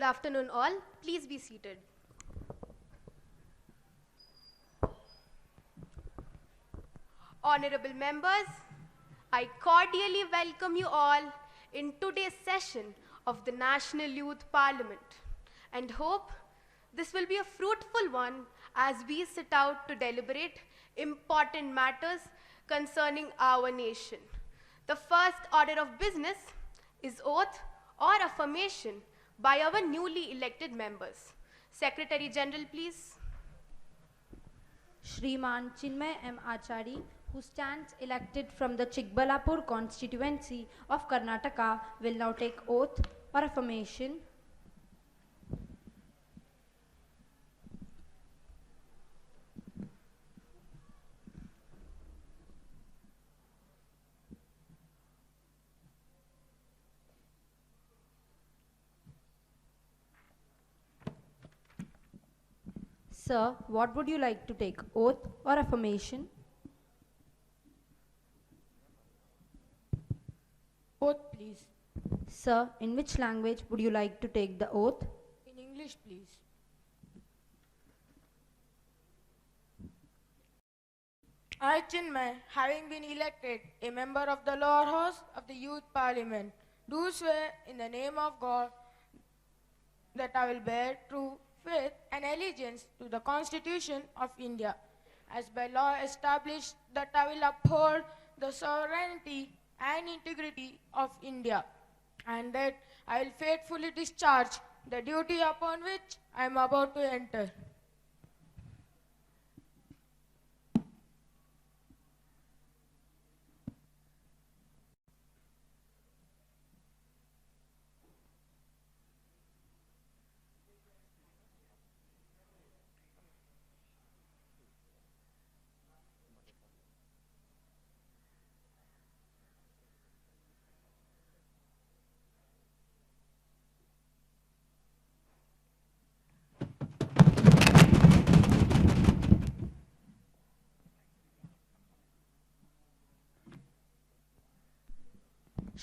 Good afternoon, all. Please be seated. Honorable members, I cordially welcome you all in today's session of the National Youth Parliament and hope this will be a fruitful one as we set out to deliberate important matters concerning our nation. The first order of business is oath or affirmation by our newly elected members. Secretary General, please. Shriman Chinmay M. Achari, who stands elected from the Chikbalapur constituency of Karnataka, will now take oath or affirmation. Sir, what would you like to take, oath or affirmation? Oath, please. Sir, in which language would you like to take the oath? In English, please. I, Chinmay, having been elected a member of the lower house of the Youth Parliament, do swear in the name of God that I will bear true faith and allegiance to the Constitution of India, as by law established, that I will uphold the sovereignty and integrity of India, and that I will faithfully discharge the duty upon which I am about to enter.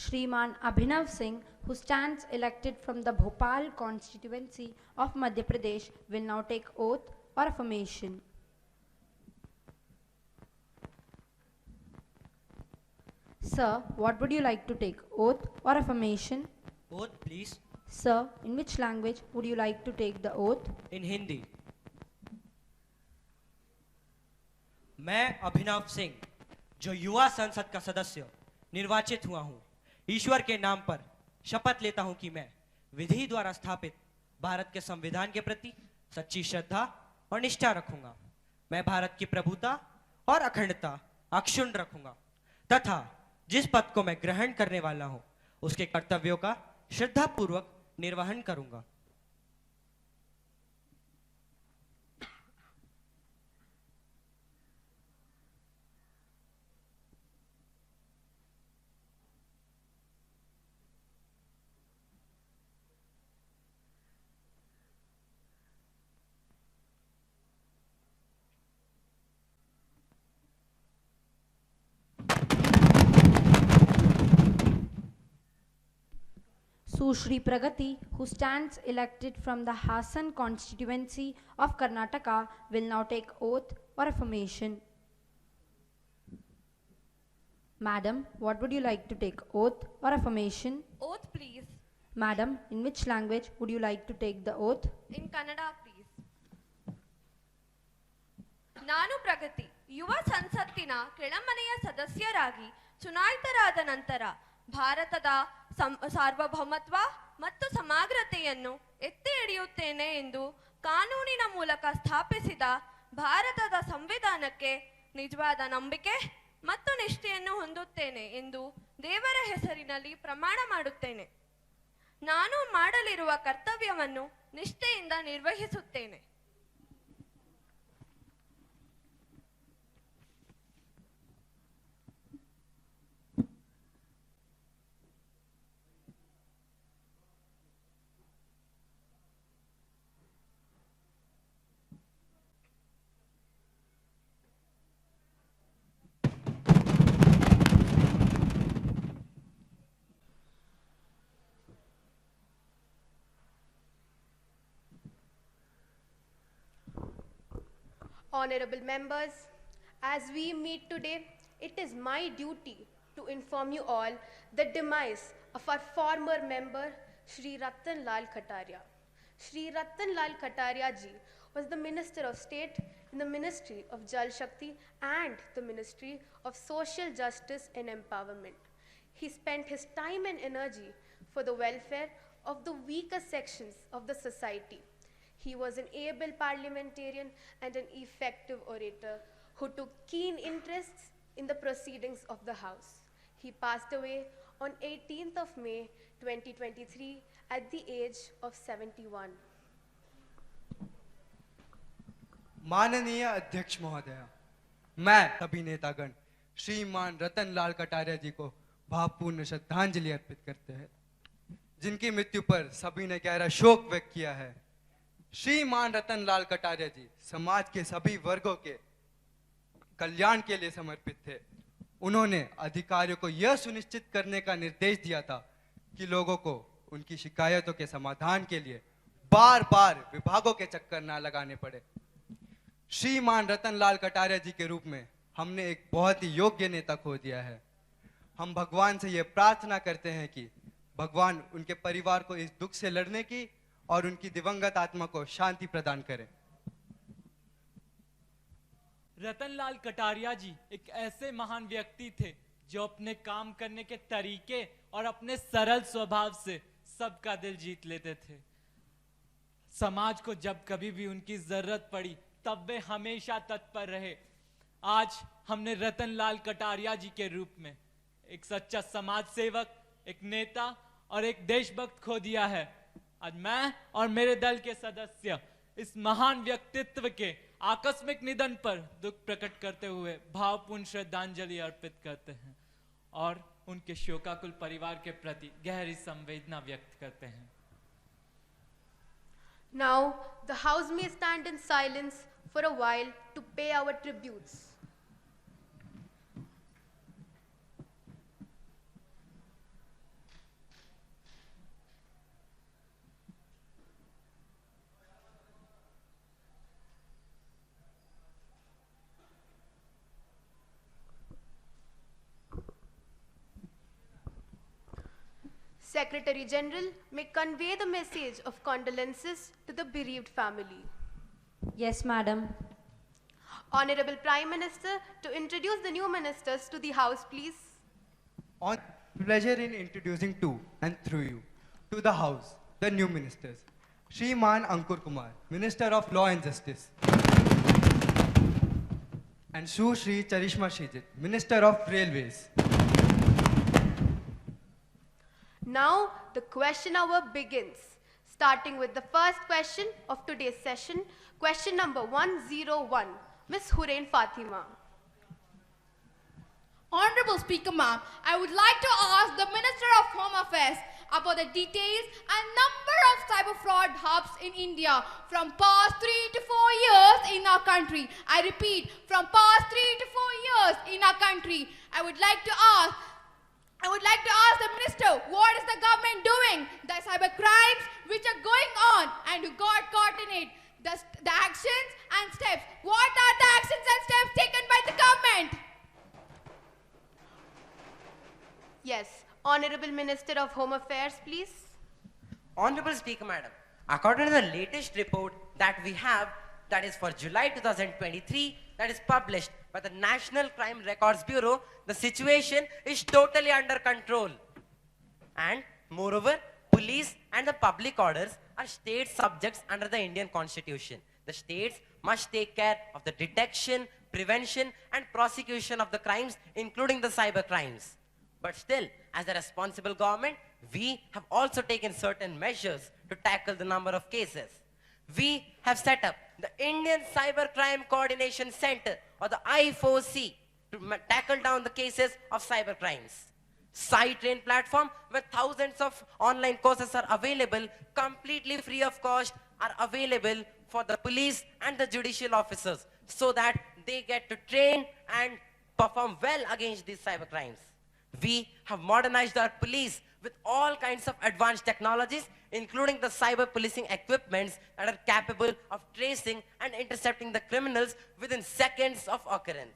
Shriman Abhinav Singh, who stands elected from the Bhopal constituency of Madhya Pradesh, will now take oath or affirmation. Sir, what would you like to take, oath or affirmation? Oath, please. Sir, in which language would you like to take the oath? In Hindi. मैं अभिनव सिंह, जो युवा संसद का सदस्य निर्वाचित हुआ हूं, ईश्वर के नाम पर शपथ लेता हूं कि मैं विधि द्वारा स्थापित भारत के संविधान के प्रति सच्ची श्रद्धा और निष्ठा रखूंगा। मैं भारत की प्रभुता और अखंडता अक्षुण्ण रखूंगा तथा जिस पद को मैं ग्रहण करने वाला हूं, उसके कर्तव्यों का श्रद्धापूर्वक निर्वहन करूंगा। Sushri Pragati, who stands elected from the Hassan constituency of Karnataka, will now take oath or affirmation. Madam, what would you like to take, oath or affirmation? Oath, please. Madam, in which language would you like to take the oath? In Kannada, please. ನಾನು ಪ್ರಗತಿ ಯುವ ಸಂಸತ್ತಿನ ಕೆಳಮನೆಯ ಸದಸ್ಯರಾಗಿ ಚುನಾಯಿತರಾದ ನಂತರ ಭಾರತದ ಸಾರ್ವಭೌಮತ್ವ ಮತ್ತು ಸಮಗ್ರತೆಯನ್ನು ಎತ್ತಿ ಹಿಡಿಯುತ್ತೇನೆ ಎಂದು ಕಾನೂನಿನ ಮೂಲಕ ಸ್ಥಾಪಿಸಿದ ಭಾರತದ ಸಂವಿಧಾನಕ್ಕೆ ನಿಜವಾದ ನಂಬಿಕೆ ಮತ್ತು ನಿಷ್ಠೆಯನ್ನು ಹೊಂದುತ್ತೇನೆ ಎಂದು ದೇವರ ಹೆಸರಿನಲ್ಲಿ ಪ್ರಮಾಣ ಮಾಡುತ್ತೇನೆ. ನಾನು ಮಾಡಲಿರುವ ಕರ್ತವ್ಯವನ್ನು ನಿಷ್ಠೆಯಿಂದ ನಿರ್ವಹಿಸುತ್ತೇನೆ. Honorable members, as we meet today, it is my duty to inform you all the demise of our former member, Shri Ratan Lal Kataria. Shri Ratan Lal Kataria ji was the Minister of State in the Ministry of Jal Shakti and the Ministry of Social Justice and Empowerment. He spent his time and energy for the welfare of the weaker sections of the society. He was an able parliamentarian and an effective orator who took keen interests in the proceedings of the House. He passed away on 18th of May 2023 at the age of 71. माननीय अध्यक्ष महोदय, मैं सभी नेतागण श्रीमान रतन लाल कटारिया जी को भावपूर्ण श्रद्धांजलि अर्पित करते हैं, जिनकी मृत्यु पर सभी ने गहरा शोक व्यक्त किया है। श्रीमान रतन लाल कटारिया जी समाज के सभी वर्गों के कल्याण के लिए समर्पित थे। उन्होंने अधिकारियों को यह सुनिश्चित करने का निर्देश दिया था कि लोगों को उनकी शिकायतों के समाधान के लिए बार बार विभागों के चक्कर ना लगाने पड़े। श्रीमान रतन लाल कटारिया जी के रूप में हमने एक बहुत ही योग्य नेता खो दिया है। हम भगवान से यह प्रार्थना करते हैं कि भगवान उनके परिवार को इस दुख से लड़ने की और उनकी दिवंगत आत्मा को शांति प्रदान करें। रतनलाल कटारिया जी एक ऐसे महान व्यक्ति थे जो अपने काम करने के तरीके और अपने सरल स्वभाव से सबका दिल जीत लेते थे। समाज को जब कभी भी उनकी जरूरत पड़ी तब वे हमेशा तत्पर रहे। आज हमने रतनलाल कटारिया जी के रूप में एक सच्चा समाज सेवक, एक नेता और एक देशभक्त खो दिया है। आज मैं और मेरे दल के सदस्य इस महान व्यक्तित्व के आकस्मिक निधन पर दुख प्रकट करते हुए भावपूर्ण श्रद्धांजलि अर्पित करते हैं और उनके शोकाकुल परिवार के प्रति गहरी संवेदना व्यक्त करते हैं। Now, the House may stand in silence for a while to pay our tributes. Secretary General may convey the message of condolences to the bereaved family. Yes, madam. Honorable Prime Minister, to introduce the new ministers to the House, please. On pleasure in introducing to and through you to the House the new ministers. Shriman Ankur Kumar, Minister of Law and Justice, and Shri Charishma Shijit, Minister of Railways. Now, the question hour begins, starting with the first question of today's session, question number 101, Ms. Hurain Fatima. Honorable Speaker Ma'am, I would like to ask the Minister of Home Affairs about the details and number of cyber fraud hubs in India from past 3 to 4 years in our country. I repeat, from past 3 to 4 years in our country. I would like to ask the Minister, what is the government doing? The cyber crimes which are going on and who got caught in it. The actions and steps. What are the actions and steps taken by the government? Yes, Honorable Minister of Home Affairs, please. Honorable Speaker Madam, according to the latest report that we have, that is for July 2023, that is published by the National Crime Records Bureau, the situation is totally under control. And moreover, police and the public orders are state subjects under the Indian Constitution. The states must take care of the detection, prevention and prosecution of the crimes, including the cyber crimes. But still, as a responsible government, we have also taken certain measures to tackle the number of cases. We have set up the Indian Cybercrime Coordination Center, or the I4C, to tackle down the cases of cyber crimes. SciTrain platform, where thousands of online courses are available, completely free of cost, are available for the police and the judicial officers, so that they get to train and perform well against these cyber crimes. We have modernized our police with all kinds of advanced technologies, including the cyber policing equipments that are capable of tracing and intercepting the criminals within seconds of occurrence.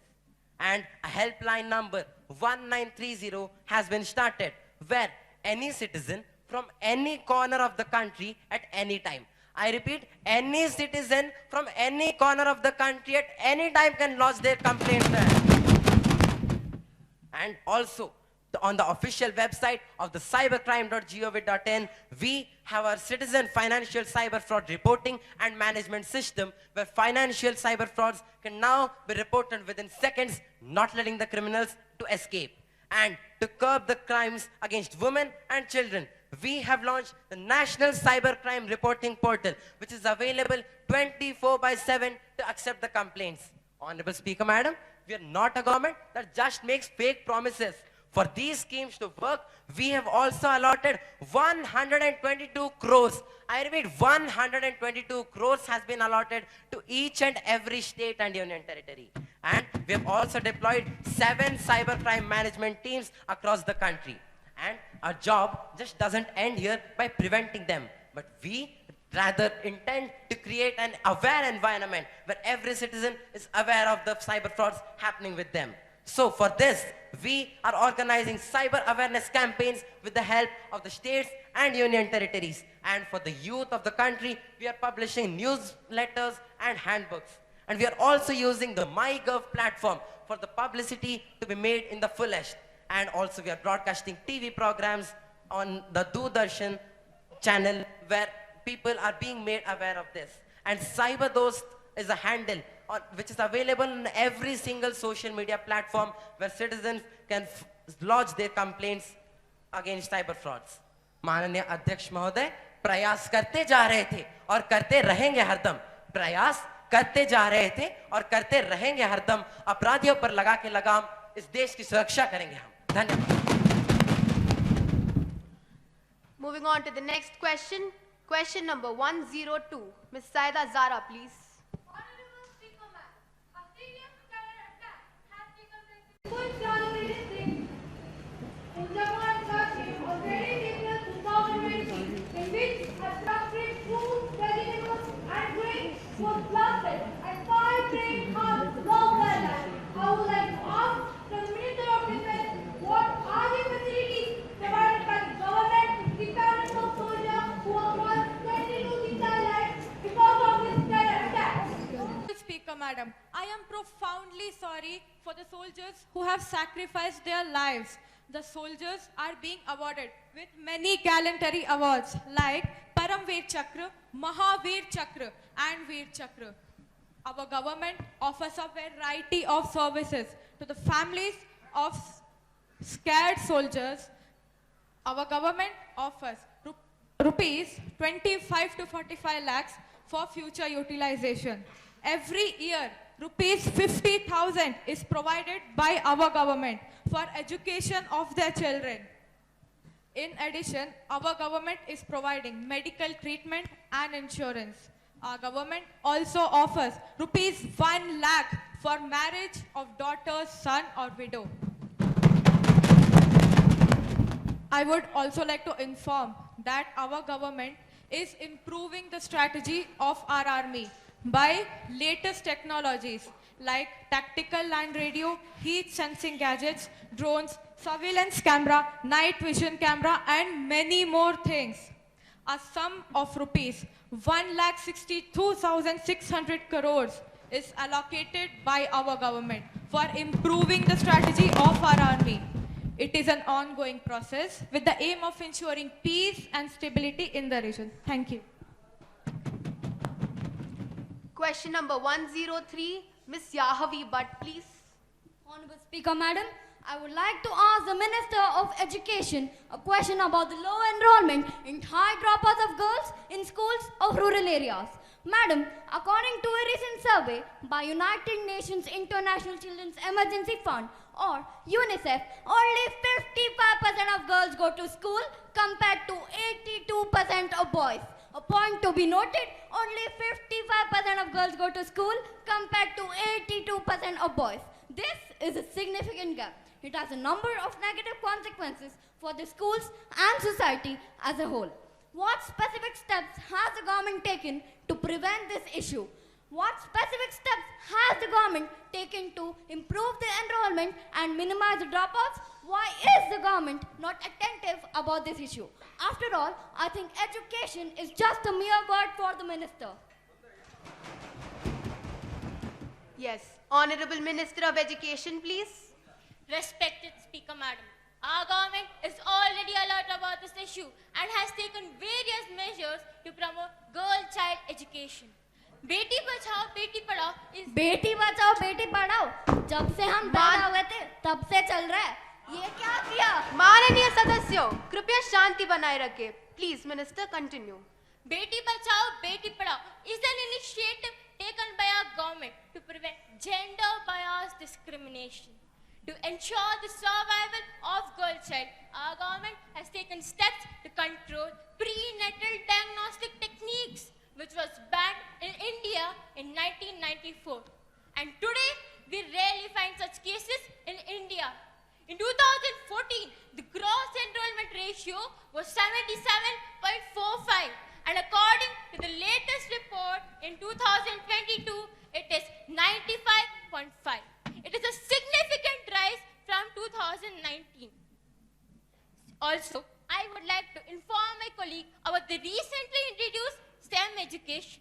And a helpline number 1930 has been started, where any citizen from any corner of the country at any time, I repeat, any citizen from any corner of the country at any time can lodge their complaint there. And also, on the official website of the cybercrime.gov.in, we have our citizen financial cyber fraud reporting and management system, where financial cyber frauds can now be reported within seconds, not letting the criminals to escape. And to curb the crimes against women and children, we have launched the National Cybercrime Reporting Portal, which is available 24/7 to accept the complaints. Honorable Speaker, Madam, we are not a government that just makes fake promises. For these schemes to work, we have also allotted 122 crores. I repeat, 122 crores has been allotted to each and every state and union territory. And we have also deployed 7 cybercrime management teams across the country. And our job just doesn't end here by preventing them, but we rather intend to create an aware environment where every citizen is aware of the cyber frauds happening with them. So for this, we are organizing cyber awareness campaigns with the help of the states and union territories. And for the youth of the country, we are publishing newsletters and handbooks. And we are also using the MyGov platform for the publicity to be made in the fullest. And also we are broadcasting TV programs on the Doordarshan channel where people are being made aware of this. And CyberDost is a handle which is available on every single social media platform where citizens can lodge their complaints against cyber frauds. माननीय अध्यक्ष महोदय, प्रयास करते जा रहे थे और करते रहेंगे हरदम। प्रयास करते जा रहे थे और करते रहेंगे हरदम। अपराधियों पर लगा के लगाम, इस देश की सुरक्षा करेंगे हम। धन्यवाद। Moving on to the next question. Question number 102. Ms. Saida Zara, please. Speaker Madam, I am profoundly sorry for the soldiers who have sacrificed their lives. The soldiers are being awarded with many gallantry awards like Paramveer Chakra, Mahavir Chakra and Veer Chakra. Our government offers a variety of services to the families of scared soldiers. Our government offers rupees 25 to 45 lakhs for future utilization. Every year, rupees 50,000 is provided by our government for education of their children. In addition, our government is providing medical treatment and insurance. Our government also offers rupees 1 lakh for marriage of daughter, son or widow. I would also like to inform that our government is improving the strategy of our army by latest technologies like tactical land radio, heat sensing gadgets, drones, surveillance camera, night vision camera and many more things. A sum of rupees 1,62,600 crores is allocated by our government for improving the strategy of our army. It is an ongoing process with the aim of ensuring peace and stability in the region. Thank you. Question number 103. Ms. Yahavi Butt, please. Honorable Speaker Madam, I would like to ask the Minister of Education a question about the low enrollment in high dropouts of girls in schools of rural areas. Madam, according to a recent survey by United Nations International Children's Emergency Fund or UNICEF, only 55% of girls go to school compared to 82% of boys. A point to be noted, only 55% of girls go to school compared to 82% of boys. This is a significant gap. It has a number of negative consequences for the schools and society as a whole. What specific steps has the government taken to prevent this issue? What specific steps has the government taken to improve the enrollment and minimize the dropouts? Why is the government not attentive about this issue? After all, I think education is just a mere word for the minister. Yes, Honorable Minister of Education, please. Respected Speaker Madam, our government is already alert about this issue and has taken various measures to promote girl-child education. Beti Bachao Beti Padhao is Beti Bachao Beti Padhao जब से हम पैदा हुए थे तब से चल रहा है ये क्या किया माननीय सदस्यों कृपया शांति बनाए रखें please minister continue Beti Bachao Beti Padhao is an initiative taken by our government to prevent gender bias discrimination. To ensure the survival of girl child, our government has taken steps to control prenatal diagnostic techniques, which was banned in India in 1994. And today, we rarely find such cases in India. In 2014, the gross enrollment ratio was 77.45, and according to the latest report in 2022, it is 95.5. It is a significant rise from 2019. Also, I would like to inform my colleague about the recently introduced STEM education.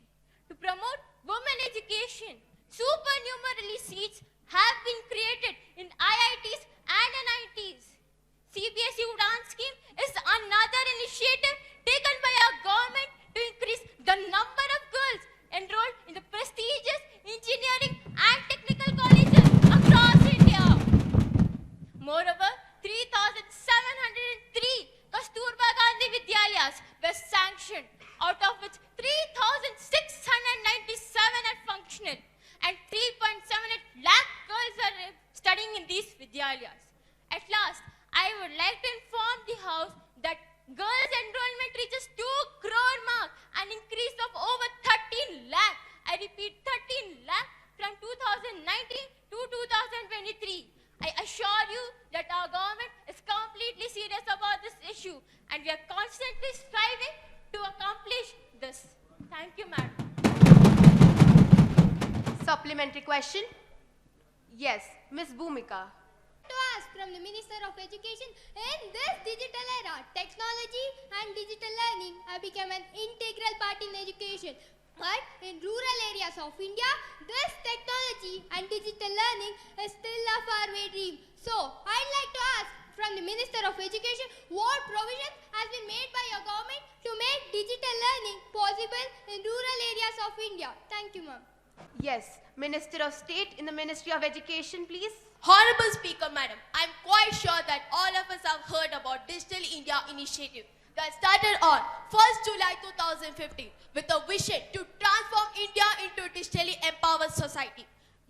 To promote women education, supernumerary seats have been created in IITs and NITs. CBSE Udan scheme is another initiative taken by our government to increase the number of girls enrolled in the prestigious engineering and technical colleges across India. Moreover, 3,703 Kasturba Gandhi Vidyalayas were sanctioned, out of which 3,697 are functional and 3.78 lakh girls are studying in these Vidyalayas. At last, I would like to inform the House that girls' enrollment reaches 2 crore mark, an increase of over 13 lakh. I repeat, 13 lakh from 2019 to 2023. I assure you that our government is completely serious about this issue and we are constantly striving to accomplish this. Thank you, madam. Supplementary question? Yes, Ms. Bhumika. To ask from the Minister of Education, in this digital era, technology and digital learning have become an integral part in education. But in rural areas of India, this technology and digital learning is still a faraway dream. So, I'd like to ask from the Minister of Education, what provisions has been made by your government to make digital learning possible in rural areas of India? Thank you, ma'am. Yes, Minister of State in the Ministry of Education, please. Honorable Speaker, Madam, I'm quite sure that all of us have heard about Digital India initiative that started on 1st July 2015 with a vision to transform India into a digitally empowered society.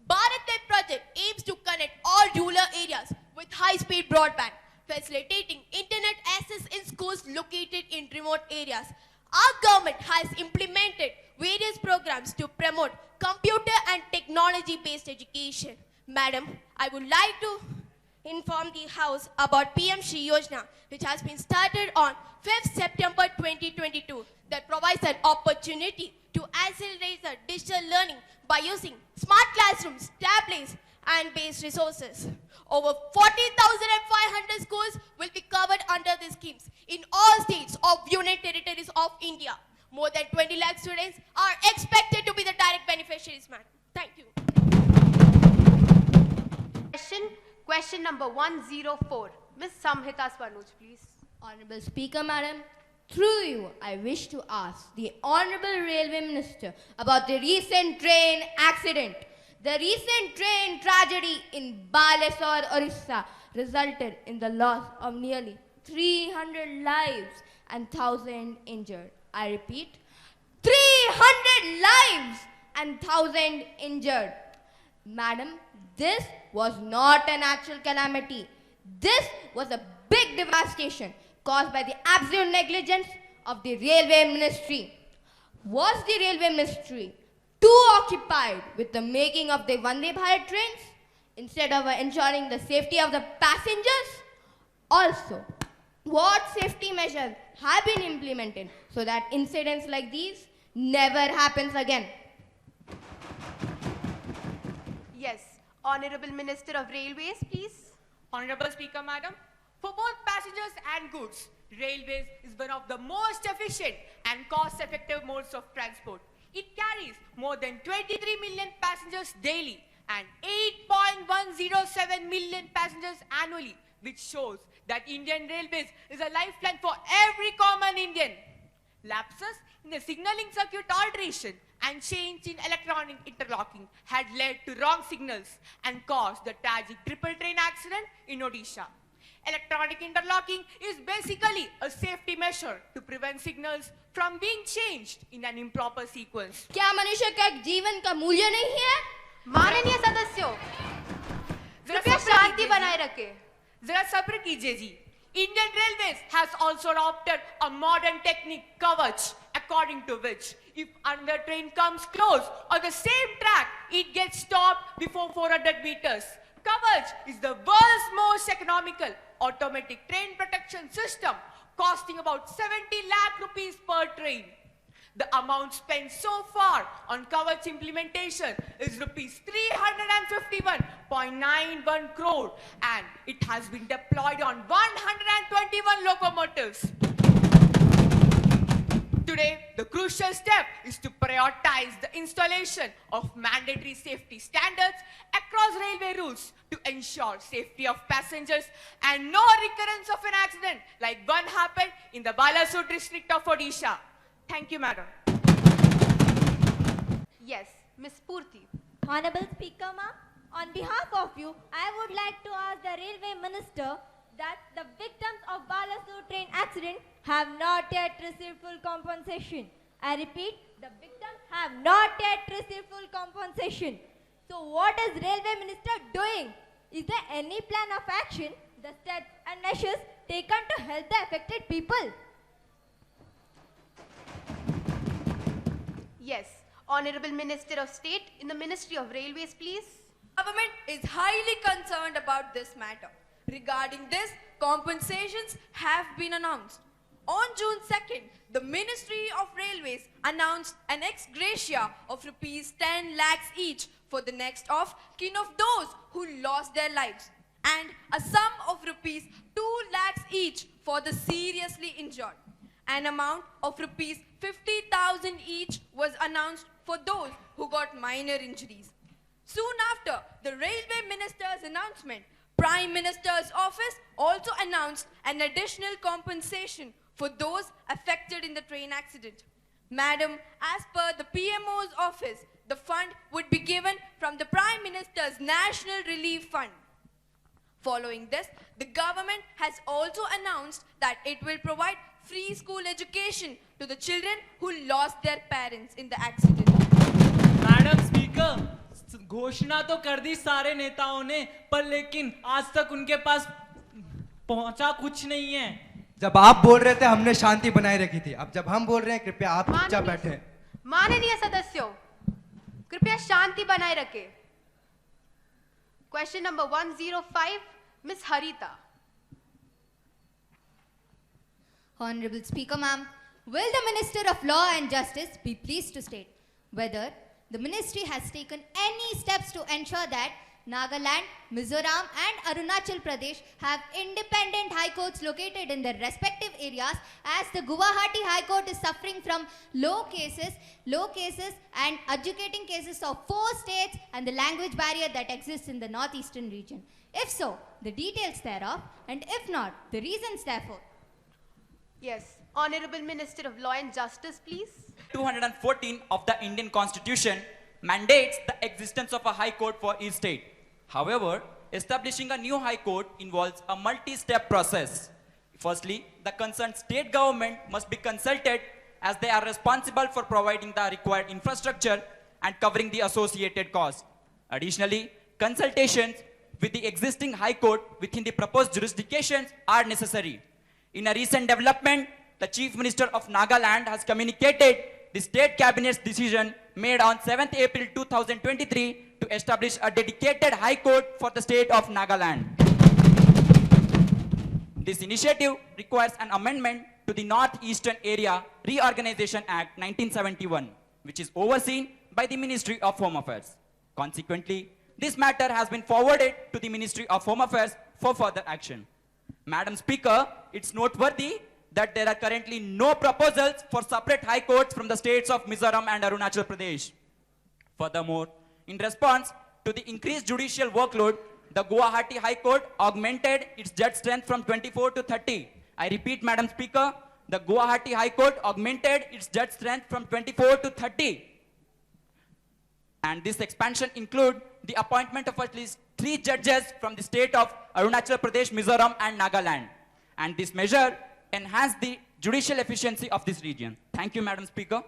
BharatNet project aims to connect all rural areas with high-speed broadband, facilitating internet access in schools located in remote areas. Our government has implemented various programs to promote computer and technology-based education. Madam, I would like to inform the House about PM Shri Yojana, which has been started on 5th September 2022, that provides an opportunity to accelerate the digital learning by using smart classrooms, tablets, and based resources. Over 40,500 schools will be covered under these schemes in all states of Union Territories of India. More than 20 lakh students are expected to be the direct beneficiaries, madam. Thank you. Question number 104. Ms. Samhita Swanuj, please. Honorable Speaker, Madam, through you, I wish to ask the Honorable Railway Minister about the recent train accident. The recent train tragedy in Balesar, Orissa, resulted in the loss of nearly 300 lives and 1,000 injured. I repeat, 300 lives and 1,000 injured. Madam, this was not a natural calamity. This was a big devastation caused by the absolute negligence of the Railway Ministry. Was the Railway Ministry too occupied with the making of the Vande Bharat trains instead of ensuring the safety of the passengers? Also, what safety measures have been implemented so that incidents like these never happens again. Yes, Honorable Minister of Railways, please. Honorable Speaker, Madam, for both passengers and goods, railways is one of the most efficient and cost-effective modes of transport. It carries more than 23 million passengers daily and 8.107 million passengers annually, which shows that Indian Railways is a lifeline for every common Indian. Lapses in the signaling circuit alteration and change in electronic interlocking had led to wrong signals and caused the tragic triple train accident in Odisha. Electronic interlocking is basically a safety measure to prevent signals from being changed in an improper sequence. क्या मनुष्य का जीवन का मूल्य नहीं है? माननीय सदस्यों, कृपया शांति बनाए रखें। जरा सब्र कीजिए जी। Indian Railways has also adopted a modern technique, Kavach, according to which if another train comes close on the same track, it gets stopped before 400 meters. Kavach is the world's most economical automatic train protection system, costing about 70 lakh rupees per train. The amount spent so far on Kavach implementation is rupees 351.91 crore, and it has been deployed on 121 locomotives. Today, the crucial step is to prioritize the installation of mandatory safety standards across railway routes to ensure safety of passengers and no recurrence of an accident like one happened in the Balasore district of Odisha. Thank you, Madam. Yes, Ms. Purti. Honorable Speaker, ma'am, on behalf of you, I would like to ask the Railway Minister that the victims of Balasore train accident have not yet received full compensation. I repeat, the victims have not yet received full compensation. So what is Railway Minister doing? Is there any plan of action, the steps and measures taken to help the affected people? Yes, Honorable Minister of State in the Ministry of Railways, please. Government is highly concerned about this matter. Regarding this, compensations have been announced. On June 2nd, the Ministry of Railways announced an ex gratia of rupees 10 lakhs each for the next of kin of those who lost their lives, and a sum of rupees 2 lakhs each for the seriously injured. An amount of rupees 50,000 each was announced for those who got minor injuries. Soon after the Railway Minister's announcement, Prime Minister's office also announced an additional compensation for those affected in the train accident. Madam, as per the PMO's office, the fund would be given from the Prime Minister's National Relief Fund. Following this, the government has also announced that it will provide free school education to the children who lost their parents in the accident. Madam speaker, घोषणा तो कर दी सारे नेताओं ने, पर लेकिन आज तक उनके पास पहुंचा कुछ नहीं है। जब आप बोल रहे थे हमने शांति बनाए रखी थी, अब जब हम बोल रहे हैं कृपया आप चुपचाप बैठे। माननीय सदस्यों, कृपया शांति बनाए रखें। Question number 105, Ms. Harita. Honorable Speaker, ma'am, will the Minister of Law and Justice be pleased to state whether the ministry has taken any steps to ensure that Nagaland, Mizoram and Arunachal Pradesh have independent high courts located in their respective areas, as the Guwahati High Court is suffering from low cases and adjudicating cases of 4 states and the language barrier that exists in the northeastern region. If so, the details thereof, and if not, the reasons therefore. Yes, Honorable Minister of Law and Justice, please. 214 of the Indian Constitution mandates the existence of a high court for each state. However, establishing a new high court involves a multi-step process. Firstly, the concerned state government must be consulted, as they are responsible for providing the required infrastructure and covering the associated costs. Additionally, consultations with the existing high court within the proposed jurisdictions are necessary. In a recent development, the Chief Minister of Nagaland has communicated the state cabinet's decision made on 7th April 2023 to establish a dedicated high court for the state of Nagaland. This initiative requires an amendment to to the Northeastern Area Reorganization Act 1971, which is overseen by the Ministry of Home Affairs. Consequently, this matter has been forwarded to the Ministry of Home Affairs for further action. Madam Speaker, it's noteworthy that there are currently no proposals for separate high courts from the states of Mizoram and Arunachal Pradesh. Furthermore, in response to the increased judicial workload, the Guwahati High Court augmented its judge strength from 24 to 30. I repeat, Madam Speaker, the Guwahati High Court augmented its judge strength from 24 to 30. And this expansion includes the appointment of at least 3 judges from the state of Arunachal Pradesh, Mizoram and Nagaland. And this measure enhanced the judicial efficiency of this region. Thank you, Madam Speaker.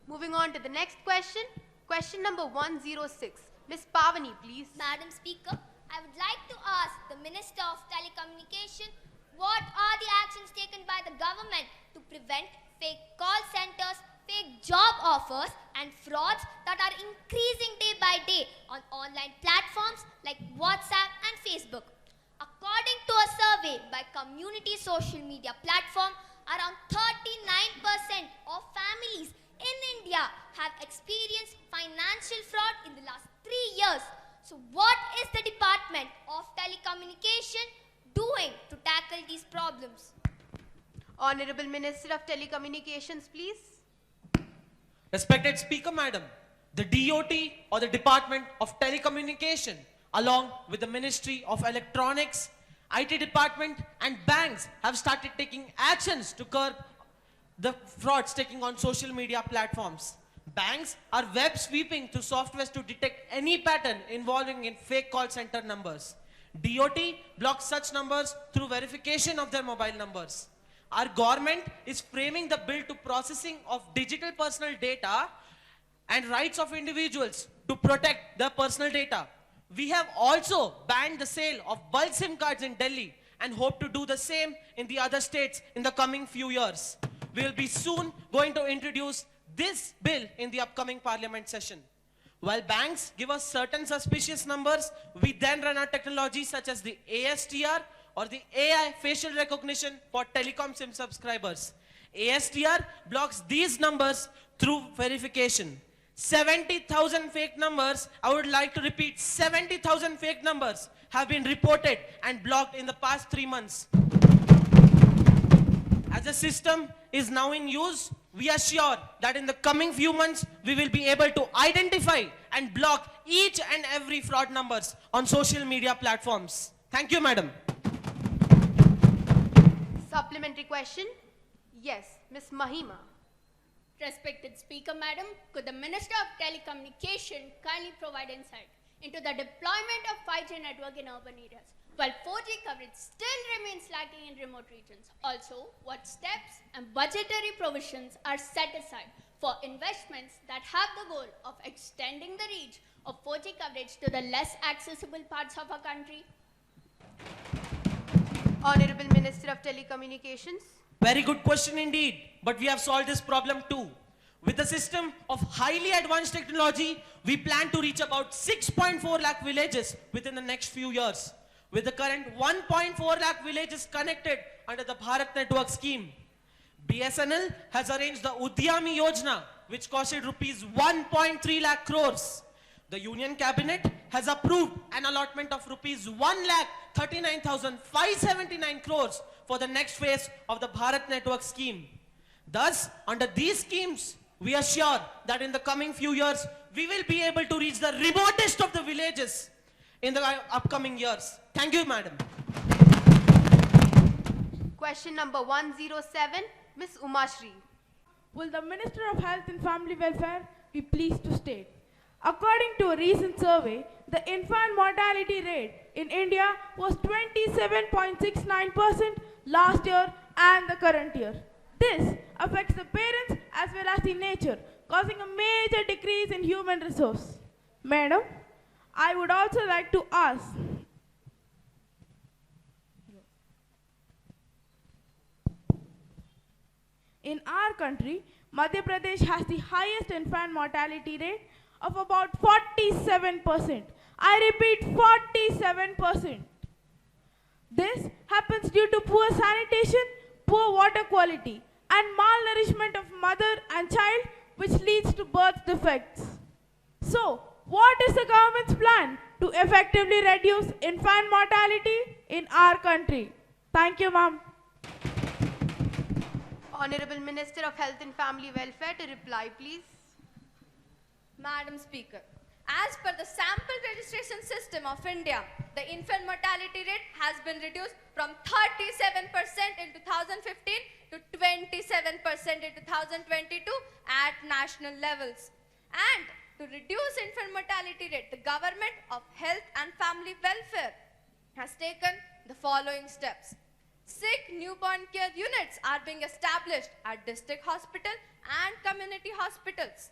Moving on to the next question. Question number 106. Ms. Pavani, please. Madam Speaker, I would like to ask the Minister of Telecommunication, what are the actions taken by the government to prevent fake call centers, fake job offers and frauds that are increasing day by day on online platforms like WhatsApp and Facebook? According to a survey by community social media platform, around 39% of families in India have experienced financial fraud in the last 3 years. So what is the Department of Telecommunication doing to tackle these problems? Honorable Minister of Telecommunications, please. Respected Speaker, Madam, the DOT or the Department of Telecommunication, along with the Ministry of Electronics, IT Department and banks have started taking actions to curb the frauds taking on social media platforms. Banks are web sweeping through softwares to detect any pattern involving in fake call center numbers. DOT blocks such numbers through verification of their mobile numbers. Our government is framing the bill to processing of digital personal data and rights of individuals to protect their personal data. We have also banned the sale of bulk SIM cards in Delhi and hope to do the same in the other states in the coming few years. We will be soon going to introduce this bill in the upcoming parliament session. While banks give us certain suspicious numbers, we then run our technology such as the ASTR or the AI facial recognition for telecom SIM subscribers. ASTR blocks these numbers through verification. 70,000 fake numbers, I would like to repeat, 70,000 fake numbers have been reported and blocked in the past 3 months. As the system is now in use, we are sure that in the coming few months, we will be able to identify and block each and every fraud numbers on social media platforms. Thank you, Madam. Supplementary question. Yes, Ms. Mahima. Respected Speaker, Madam, could the Minister of Telecommunication kindly provide insight into the deployment of 5G network in urban areas, while 4G coverage still remains lacking in remote regions? Also, what steps and budgetary provisions are set aside for investments that have the goal of extending the reach of 4G coverage to the less accessible parts of our country? Honorable Minister of Telecommunications. Very good question indeed, but we have solved this problem too. With the system of highly advanced technology, we plan to reach about 6.4 lakh villages within the next few years. With the current 1.4 lakh villages connected under the Bharat Network scheme, BSNL has arranged the Udyami Yojana, which costed rupees 1.3 lakh crores. The Union Cabinet has approved an allotment of rupees 1,39,579 crores for the next phase of the Bharat Network scheme. Thus, under these schemes, we are sure that in the coming few years, we will be able to reach the remotest of the villages in the upcoming years. Thank you, Madam. Question number 107, Ms. Umashri. Will the Minister of Health and Family Welfare be pleased to state? According to a recent survey, the infant mortality rate in India was 27.69% last year and the current year. This affects the parents as well as the nature, causing a major decrease in human resource. Madam, I would also like to ask, in our country, Madhya Pradesh has the highest infant mortality rate of about 47%. I repeat, 47%. This happens due to poor sanitation, poor water quality, and malnourishment of mother and child, which leads to birth defects. So, what is the government's plan to effectively reduce infant mortality in our country? Thank you, ma'am. Honorable Minister of Health and Family Welfare to reply, please. Madam Speaker, as per the sample registration system of India, the infant mortality rate has been reduced from 37% in 2015 to 27% in 2022 at national levels. And to reduce infant mortality rate, the Government of Health and Family Welfare has taken the following steps. 6 newborn care units are being established at district hospital and community hospitals.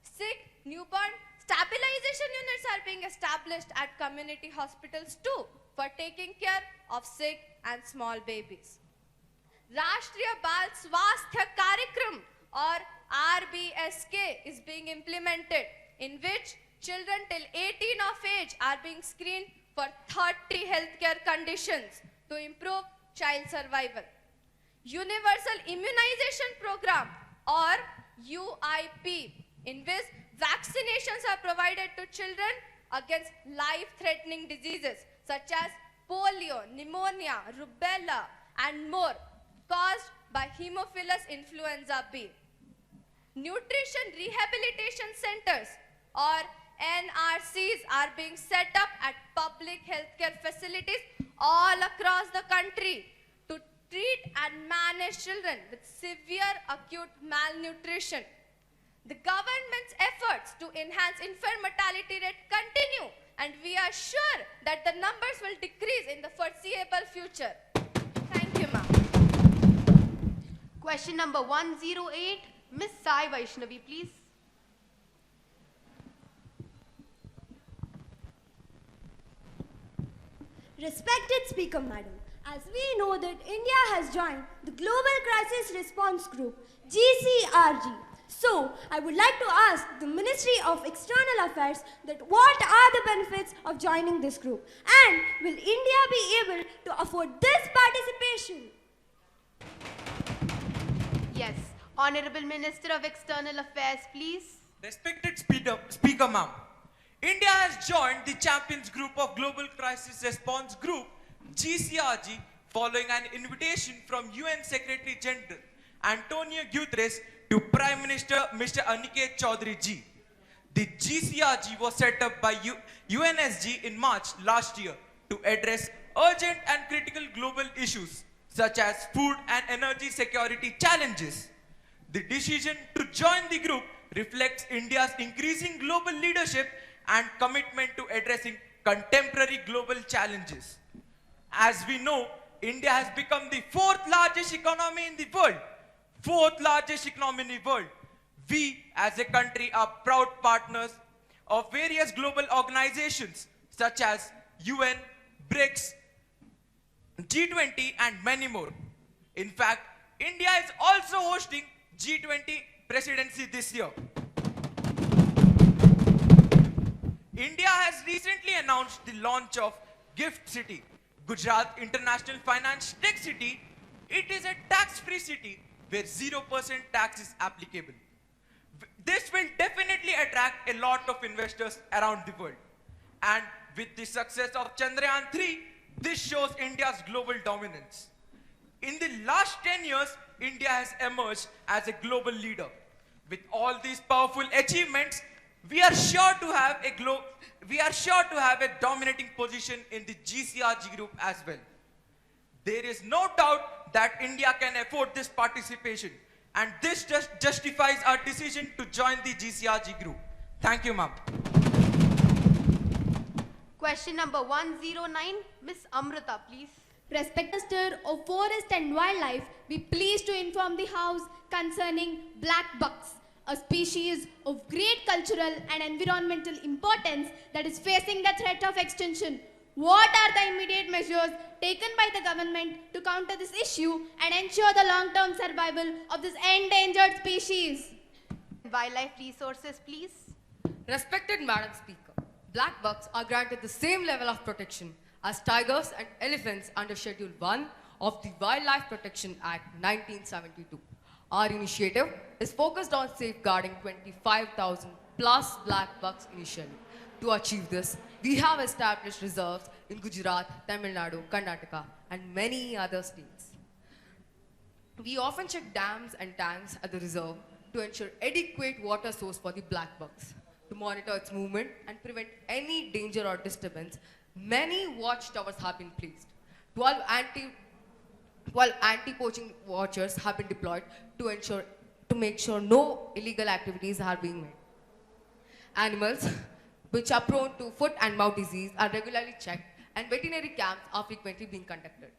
6 newborn stabilization units are being established at community hospitals too for taking care of sick and small babies. Rashtriya Bal Swasthya Karyakram or RBSK is being implemented, in which children till 18 of age are being screened for 30 healthcare conditions to improve child survival. Universal Immunization Program or UIP, in which vaccinations are provided to children against life-threatening diseases such as polio, pneumonia, rubella and more caused by Haemophilus influenza B. Nutrition Rehabilitation Centers or NRCs are being set up at public healthcare facilities all across the country to treat and manage children with severe acute malnutrition. The government's efforts to enhance infant mortality rate continue, and we are sure that the numbers will decrease in the foreseeable future. Thank you, ma'am. Question number 108, Miss Sai Vaishnavi, please. Respected Speaker Madam, as we know that India has joined the Global Crisis Response Group, GCRG. So, I would like to ask the Ministry of External Affairs that what are the benefits of joining this group? And will India be able to afford this participation? Yes. Honorable Minister of External Affairs, please. Respected Speaker Ma'am, India has joined the Champions Group of Global Crisis Response Group, GCRG, following an invitation from UN Secretary General Antonio Guterres to Prime Minister Mr. Aniket Chaudhary ji. The GCRG was set up by UNSG in March last year to address urgent and critical global issues such as food and energy security challenges. The decision to join the group reflects India's increasing global leadership and commitment to addressing contemporary global challenges. As we know, India has become the 4th largest economy in the world. 4th largest economy in the world. We as a country are proud partners of various global organizations such as UN, BRICS, G20 and many more. In fact, India is also hosting G20 presidency this year. India has recently announced the launch of GIFT City, Gujarat International Finance Tech City. It is a tax-free city where 0% tax is applicable. This will definitely attract a lot of investors around the world. And with the success of Chandrayaan 3, this shows India's global dominance. In the last 10 years, India has emerged as a global leader. With all these powerful achievements, we are sure to have a dominating position in the GCRG group as well. There is no doubt that India can afford this participation, and this just justifies our decision to join the GCRG group. Thank you, ma'am. Question number 109, Miss Amrita, please. Respected Minister of Forest and Wildlife, be pleased to inform the House concerning black bucks, a species of great cultural and environmental importance that is facing the threat of extinction. What are the immediate measures taken by the government to counter this issue and ensure the long-term survival of this endangered species? Wildlife Resources, please. Respected Madam Speaker, black bucks are granted the same level of protection as tigers and elephants under Schedule 1 of the Wildlife Protection Act 1972. Our initiative is focused on safeguarding 25,000 plus black bucks initially. To achieve this, we have established reserves in Gujarat, Tamil Nadu, Karnataka, and many other states. We often check dams and tanks at the reserve to ensure adequate water source for the black bucks. To monitor its movement and prevent any danger or disturbance, many watchtowers have been placed. 12 anti-poaching watchers have been deployed to make sure no illegal activities are being made. Animals which are prone to foot and mouth disease are regularly checked, and veterinary camps are frequently being conducted.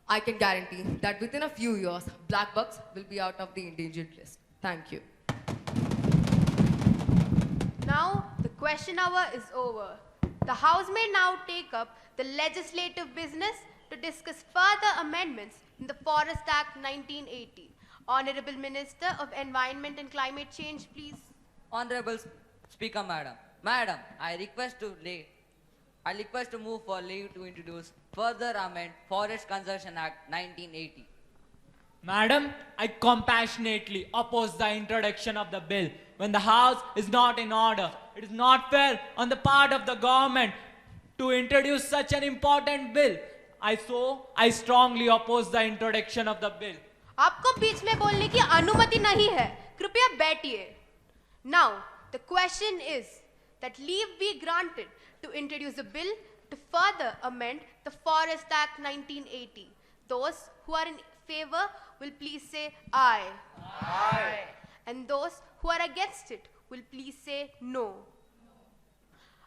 I can guarantee that within a few years, black bucks will be out of the endangered list. Thank you. Now, the question hour is over. The House may now take up the legislative business to discuss further amendments in the Forest Act 1980. Honorable Minister of Environment and Climate Change, please. Honorable Speaker, Madam, I request to move for leave to introduce further amend Forest Conservation Act 1980. Madam, I compassionately oppose the introduction of the bill when the House is not in order. It is not fair on the part of the government to introduce such an important bill. I strongly oppose the introduction of the bill. आपको बीच में बोलने की अनुमति नहीं है. कृपया बैठिए. Now, the question is that leave be granted to introduce a bill to further amend the Forest Act 1980. Those who are in favor will please say aye. Aye. And those who are against it will please say no.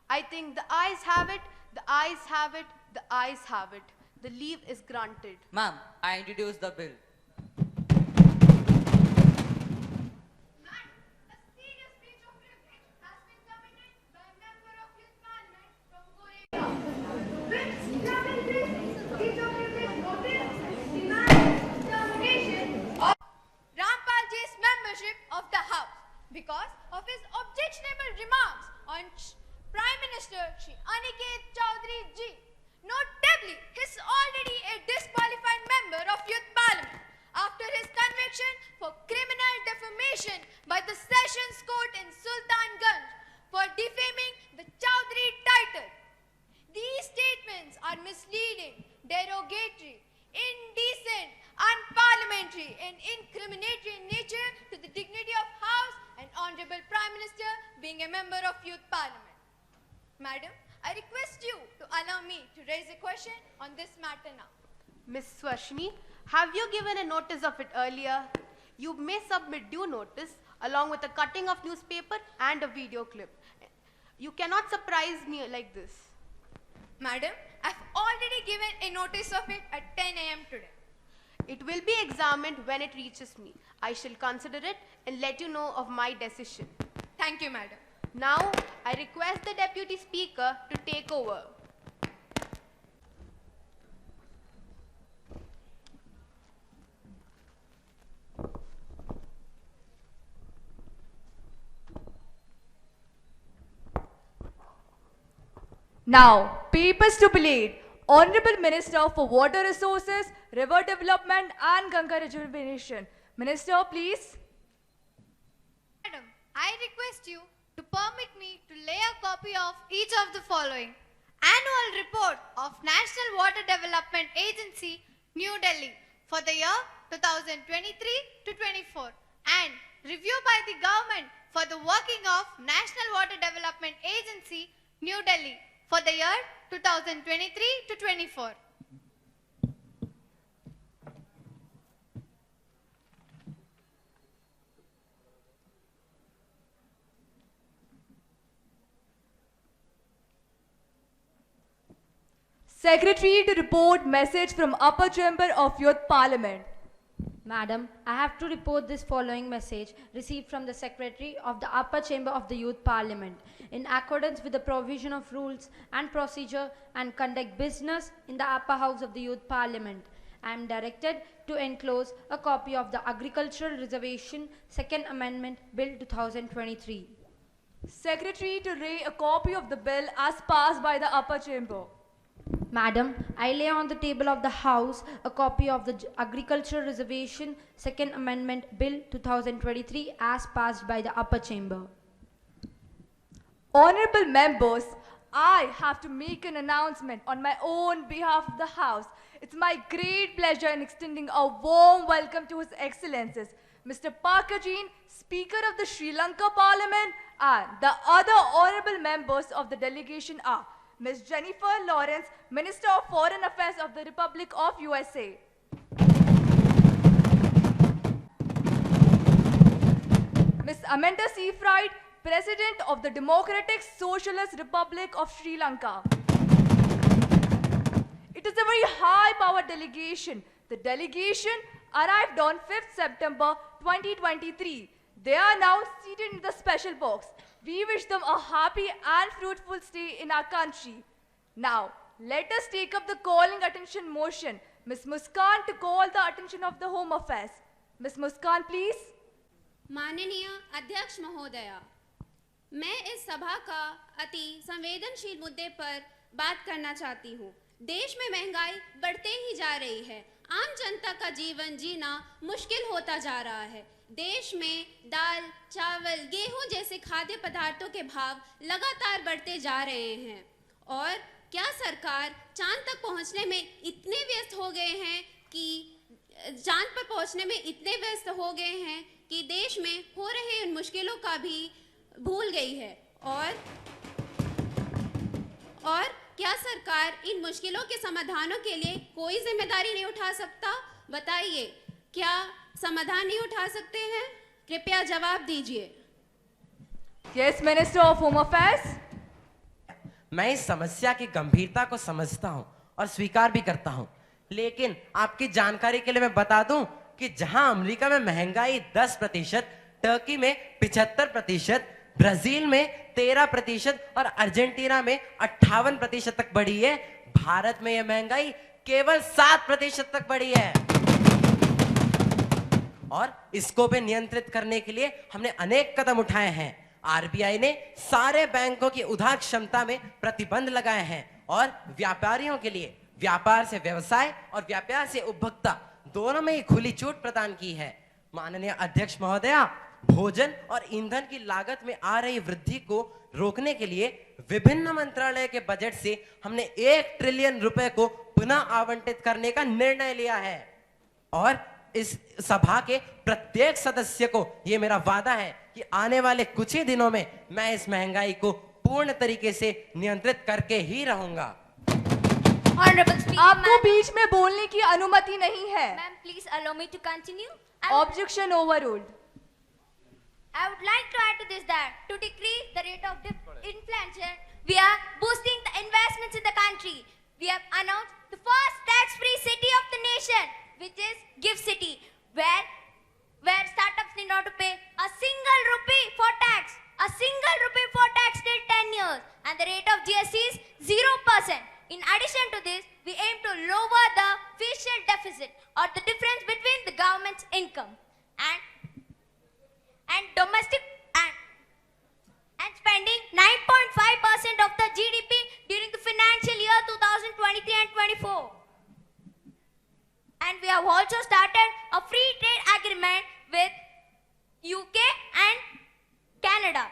I think the ayes have it, the ayes have it, the ayes have it. The leave is granted. Ma'am, I introduce the bill. Rampalji's membership of the House because of his objectionable remarks on Prime Minister Shri Aniket Chaudhary ji. Notably, he is already a disqualified member of Youth Parliament after his conviction for criminal defamation by the Sessions Court in Sultanganj for defaming the Chaudhary title. These statements are misleading, derogatory, indecent, unparliamentary, and incriminatory in nature to the dignity of House and Honorable Prime Minister being a member of Youth Parliament. Madam, I request you to allow me to raise a question on this matter now. Ms. Swarshini, have you given a notice of it earlier? You may submit due notice along with a cutting of newspaper and a video clip. You cannot surprise me like this. Madam, I've already given a notice of it at 10 a.m. today. It will be examined when it reaches me. I shall consider it and let you know of my decision. Thank you, Madam. Now, I request the Deputy Speaker to take over. Now, papers to plead. Honorable Minister for Water Resources, River Development and Ganga Rejuvenation. Minister, please. Madam, I request you to permit me to lay a copy of each of the following. Annual Report of National Water Development Agency, New Delhi for the year 2023 to 24 and review by the government for the working of National Water Development Agency, New Delhi for the year 2023 to 24. Secretary to report message from Upper Chamber of Youth Parliament. Madam, I have to report this following message received from the Secretary of the Upper Chamber of the Youth Parliament. In accordance with the provision of rules and procedure and conduct business in the Upper House of the Youth Parliament, I am directed to enclose a copy of the Agricultural Reservation Second Amendment Bill 2023. Secretary to lay a copy of the bill as passed by the Upper Chamber. Madam, I lay on the table of the House a copy of the Agricultural Reservation Second Amendment Bill 2023 as passed by the upper chamber. Honorable members, I have to make an announcement on my own behalf of the House. It's my great pleasure in extending a warm welcome to His Excellencies, Mr. Pakajin, Speaker of the Sri Lanka Parliament, and the other honorable members of the delegation are Ms. Jennifer Lawrence, Minister of Foreign Affairs of the Republic of USA. Ms. Amanda Seyfried, President of the Democratic Socialist Republic of Sri Lanka. It is a very high-powered delegation. The delegation arrived on 5th September 2023. They are now seated in the special box. We wish them a happy and fruitful stay in our country. Now, let us take up the calling attention motion. Ms. Muskan to call the attention of the Home Affairs. Ms. Muskan, please. माननीय अध्यक्ष महोदय, मैं इस सभा का अति संवेदनशील मुद्दे पर बात करना चाहती हूँ। देश में महंगाई बढ़ते ही जा रही है। आम जनता का जीवन जीना मुश्किल होता जा रहा है। देश में दाल, चावल, गेहूं जैसे खाद्य पदार्थों के भाव लगातार बढ़ते जा रहे हैं। और क्या सरकार चांद तक पहुंचने में इतने व्यस्त हो गए हैं कि देश में हो रहे उन मुश्किलों का भी भूल गई है। और क्या सरकार इन मुश्किलों के समाधानों के लिए कोई जिम्मेदारी नहीं उठा सकता? बताइए, क्या समाधान नहीं उठा सकते हैं? कृपया जवाब दीजिए। Yes, Minister of Home Affairs. मैं इस समस्या की गंभीरता को समझता हूं और स्वीकार भी करता हूं, लेकिन आपकी जानकारी के लिए मैं बता दूं कि जहां अमेरिका में महंगाई 10%, टर्की में 75%, ब्राजील में 13% और अर्जेंटीना में 58% तक बढ़ी है, भारत में यह महंगाई केवल 7% तक बढ़ी है। और इसको भी नियंत्रित करने के लिए हमने अनेक कदम उठाए हैं। आरबीआई ने सारे बैंकों की उधार क्षमता में प्रतिबंध लगाए हैं और व्यापारियों के लिए व्यापार से व्यवसाय और व्यापार से उपभोक्ता दोनों में ही खुली छूट प्रदान की है। माननीय अध्यक्ष महोदया, भोजन और ईंधन की लागत में आ रही वृद्धि को रोकने के लिए विभिन्न मंत्रालय के बजट से हमने 1 ट्रिलियन रुपए को पुनः आवंटित करने का निर्णय लिया है। और इस सभा के प्रत्येक सदस्य को यह मेरा वादा है कि आने वाले कुछ ही दिनों में मैं इस महंगाई को पूर्ण तरीके से नियंत्रित करके ही रहूंगा। आपको बीच में बोलने की अनुमति नहीं है। Ma'am, please allow me to continue. Objection overruled. I would like to add to this that to decrease the rate of inflation, we are boosting the investments in the country. We have announced the first tax-free city of the nation, which is GIFT City, where startups need not to pay a single rupee for tax, till 10 years, and the rate of GST is 0%. In addition to this, we aim to lower the fiscal deficit, or the difference between the government's income and domestic and spending 9.5% of the GDP during the financial year 2023 and 24. And we have also started a free trade agreement with UK and Canada.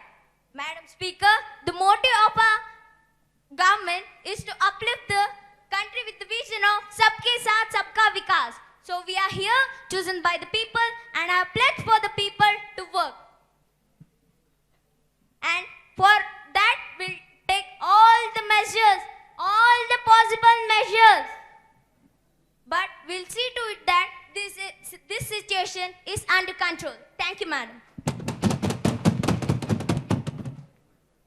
Madam Speaker, the motive of our government is to uplift the country with the vision of Sabke Saath Sabka Vikas. So we are here chosen by the people and have pledged for the people to work. And for that we'll take all the measures, all the possible measures. But we'll see to it that this situation is under control. Thank you, madam.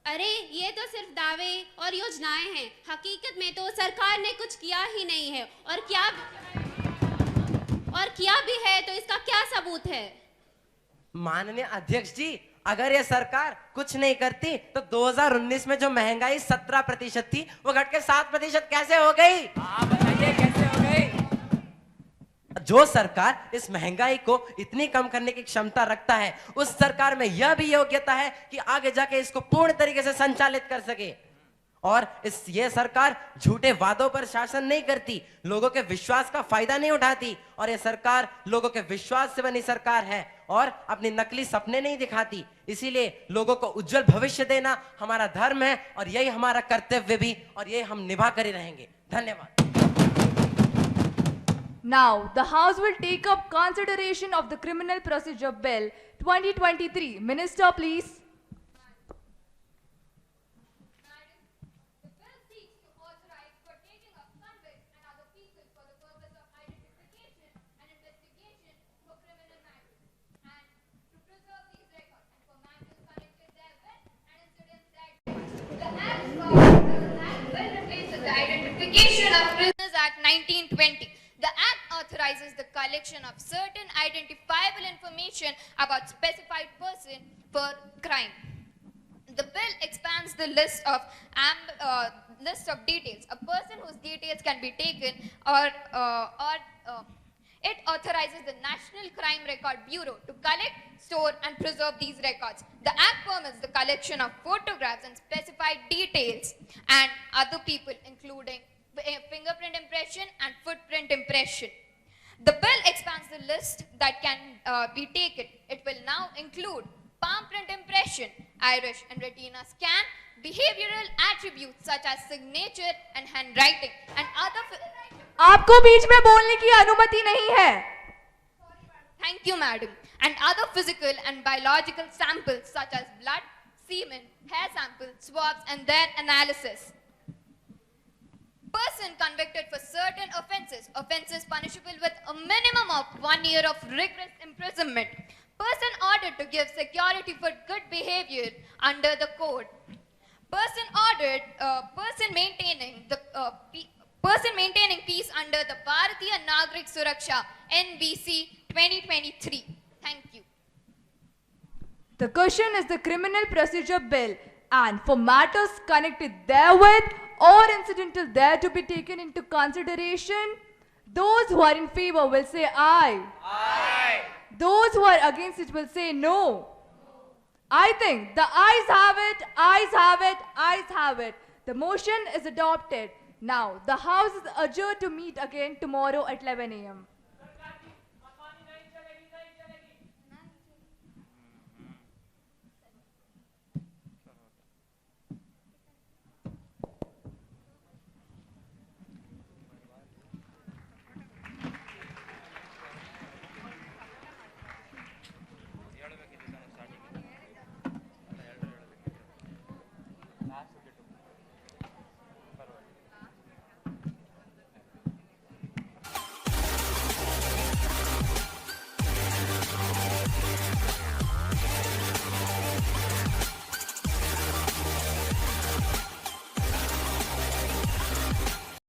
अरे ये तो सिर्फ दावे और योजनाएं हैं। हकीकत में तो सरकार ने कुछ किया ही नहीं है, और किया भी है तो इसका क्या सबूत है? माननीय अध्यक्ष जी, अगर ये सरकार कुछ नहीं करती तो 2019 में जो महंगाई 17% थी वो घट के 7% कैसे हो गई? बताइए कैसे हो गई? जो सरकार इस महंगाई को इतनी कम करने की क्षमता रखता है, उस सरकार में यह भी योग्यता है कि आगे जाके इसको पूर्ण तरीके से संचालित कर सके। और ये सरकार झूठे वादों पर शासन नहीं करती, लोगों के विश्वास का फायदा नहीं उठाती, और ये सरकार लोगों के विश्वास से बनी सरकार है और अपनी नकली सपने नहीं दिखाती। इसीलिए लोगों को उज्जवल भविष्य देना हमारा धर्म है और यही हमारा कर्तव्य भी, और यही हम निभा कर ही रहेंगे। धन्यवाद। Now, the House will take up consideration of the Criminal Procedure Bill 2023. Minister, please. The Identification of Prisoners Act 1920. The Act authorizes the collection of certain identifiable information about specified person for crime. The bill expands the list of details. A person whose details can be taken, it authorizes the National Crime Record Bureau to collect, store and preserve these records. The Act permits the collection of photographs and specified details and other people, including fingerprint impression and footprint impression. The bill expands the list that can be taken. It will now include palm print impression, iris and retina scan, behavioral attributes such as signature and handwriting, and other... आपको बीच में बोलने की अनुमति नहीं है। Thank you, madam. And other physical and biological samples such as blood, semen, hair samples, swabs, and their analysis. Person convicted for certain offences punishable with a minimum of 1 year of rigorous imprisonment. Person ordered to give security for good behavior under the code. Person maintaining peace under the Bharatiya Nagrik Suraksha NBC 2023. Thank you. The question is the Criminal Procedure Bill, and for matters connected therewith or incidental there to be taken into consideration, those who are in favor will say aye. Aye. Those who are against it will say no. I think the ayes have it, ayes have it, ayes have it. The motion is adopted. Now, the House is adjourned to meet again tomorrow at 11 a.m.